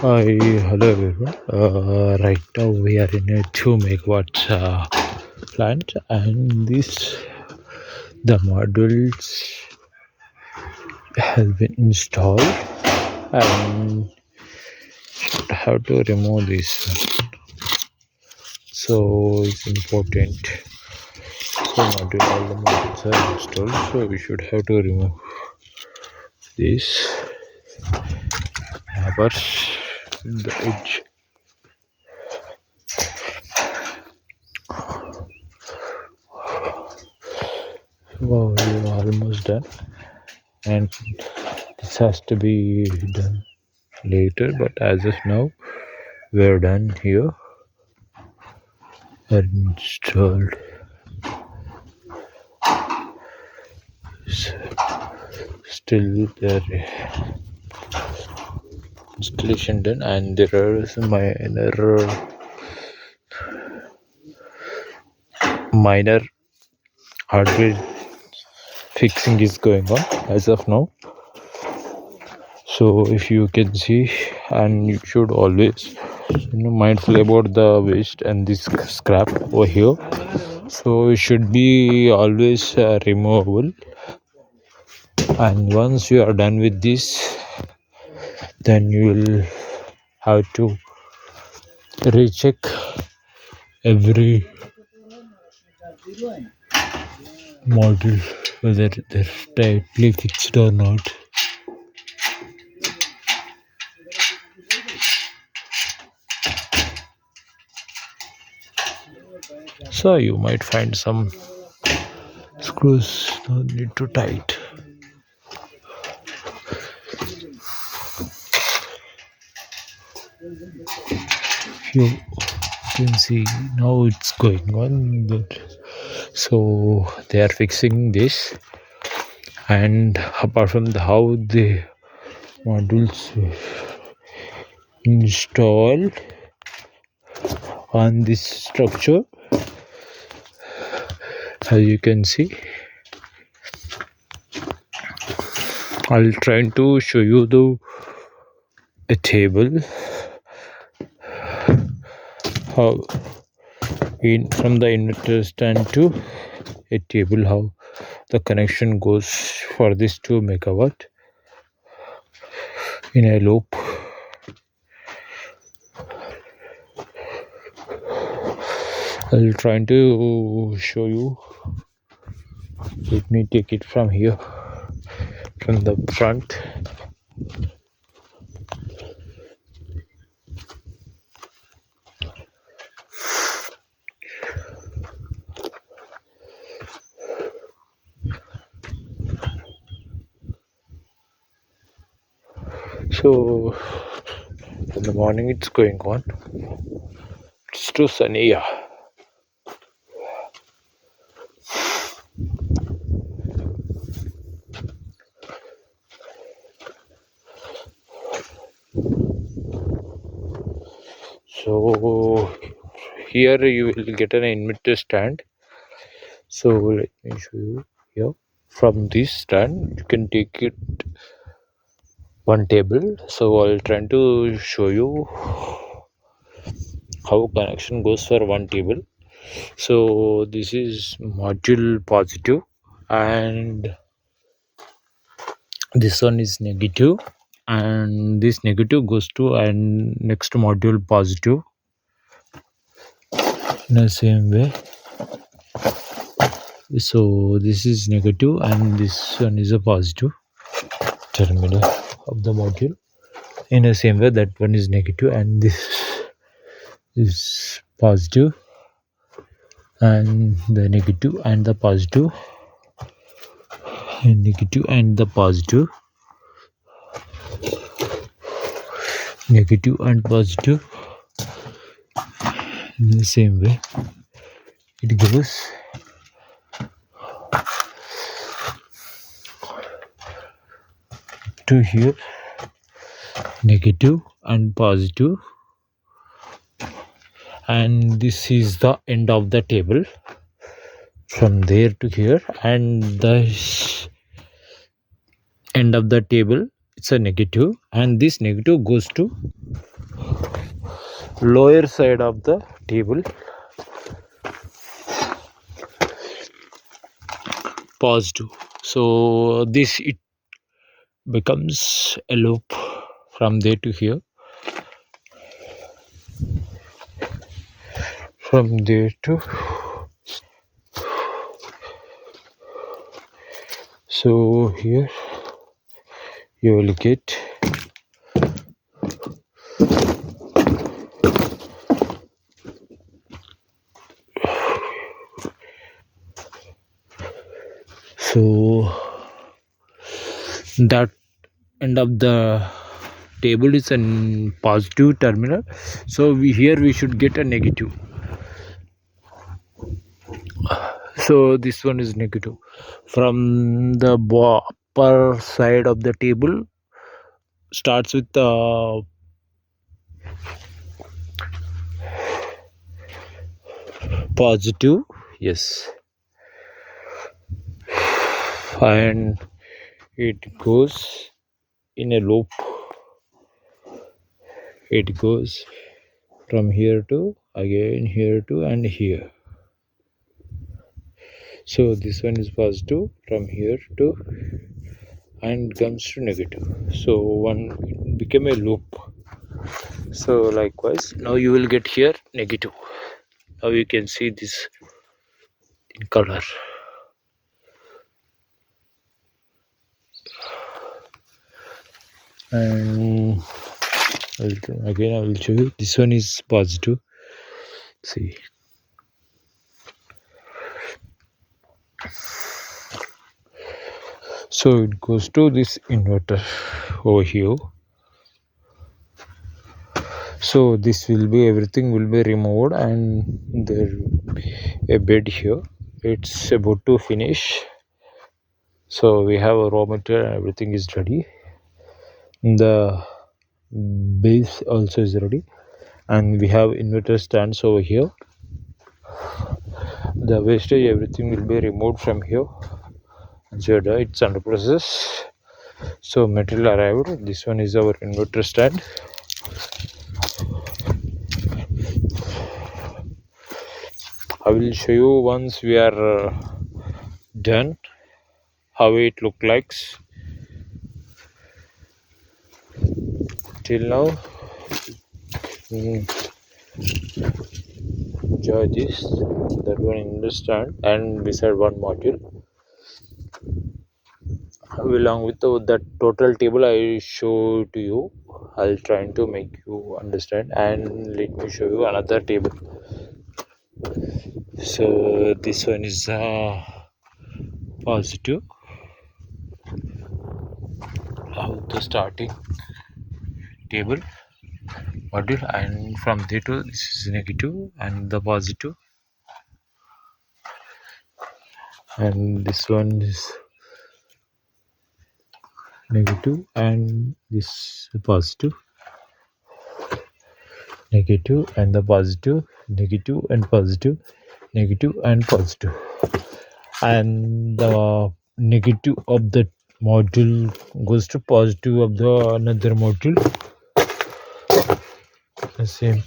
Hi, hello everyone. Right now we are in a 2 megawatts plant, and this the modules have been installed, and have to remove this. So it's important. So module all the modules are installed, so we should have to remove this numbers in the edge. Wow, we are almost done, and this has to be done later, but as of now we're done here and installed. Still there installation done, and there is minor hardware fixing is going on as of now. So if you can see, and you should always mindful about the waste and this scrap over here, so it should be always removable. And once you are done with this, then you will have to recheck every model whether they're tightly fixed or not. So you might find some screws no need to tight. You can see now it's going on, but so they are fixing this. And apart from how the modules installed on this structure, as you can see, I'll try to show you a table how from the inverter stand to a table, how the connection goes for this 2 megawatt in a loop. I'll try to show you. Let me take it from here, from the front. So in the morning it's going on. It's too sunny, yeah. So here you will get an inverter stand. So let me show you here. From this stand you can take it one table. So I'll try to show you how connection goes for one table. So this is module positive, and this one is negative, and this negative goes to and next module positive in the same way. So this is negative and this one is a positive terminal of the module. In the same way, that one is negative and this is positive, and the negative and the positive, and negative and the positive, negative and positive. In the same way it goes. To here, negative and positive, and this is the end of the table from there to here, and the end of the table it's a negative, and this negative goes to lower side of the table positive. So this it becomes a loop from there to here, from there to, so here you will get so that end of the table is a positive terminal, so here we should get a negative. So this one is negative from the upper side of the table, starts with the positive, yes, and it goes in a loop. It goes from here to again here to and here. So this one is positive from here to and comes to negative. So one became a loop. So likewise now you will get here negative. Now you can see this in color. And again I will show you. This one is positive. See. So it goes to this inverter over here. So this will be, everything will be removed, and there will be a bed here. It's about to finish. So we have a raw material and everything is ready. The base also is ready, and we have inverter stands over here. The wastage, everything will be removed from here. Jada, it's under process. So material arrived. This one is our inverter stand. I will show you once we are done how it look like. Till now, enjoy this. That one understand, and beside one module along with the total table I show to you. I'll try to make you understand, and let me show you another table. So this one is positive of the starting table module, and from there to this is negative and the positive, and this one is negative and this positive, negative and the positive, negative and positive, negative and positive, and the negative of the module goes to positive of the another module. The same.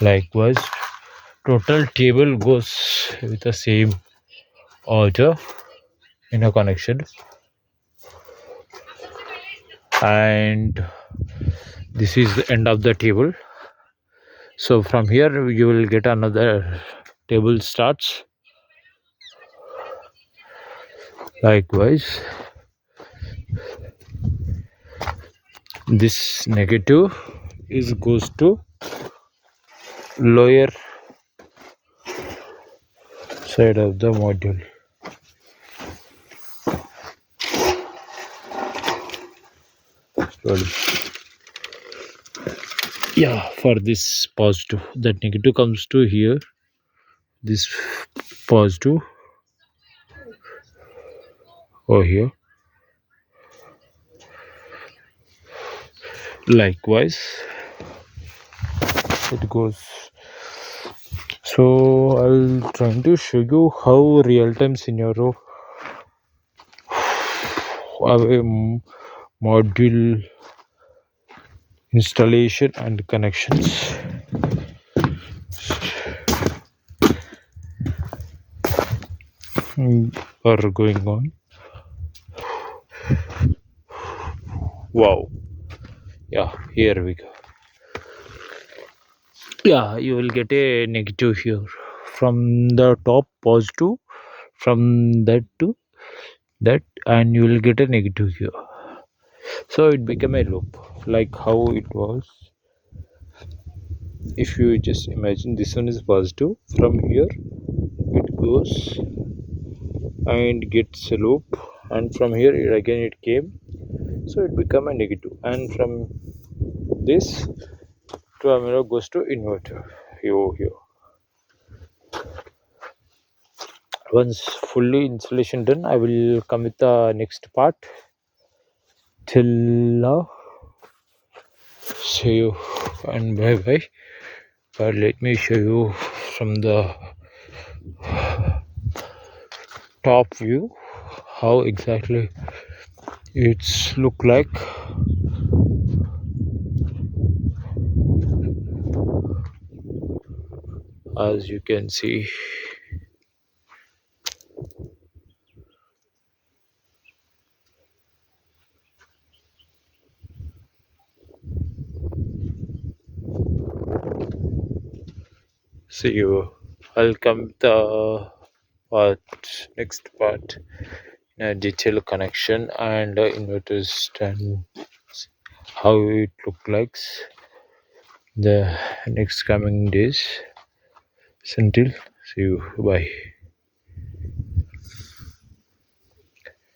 Likewise, total table goes with the same order in a connection, and this is the end of the table. So from here you will get another table starts. Likewise, this negative is goes to lower side of the module. Slowly. Yeah, for this positive, that negative comes to here, this positive over here. Likewise it goes. So I'll try to show you how real-time scenario of a module installation and connections are going on. Wow. Yeah, here we go. Yeah, you will get a negative here. From the top positive, from that to that, and you will get a negative here. So it became a loop, like how it was. If you just imagine this one is positive, from here it goes and gets a loop, and from here again it came, so it become a negative, and from this to a mirror goes to inverter. Here. Once fully installation done, I will come with the next part. Till now, see you and bye bye. But let me show you from the top view how exactly it's look like. As you can see, see you. I'll come with the next part, detail connection and inverter stand, how it look like the next coming days. Until see you, bye.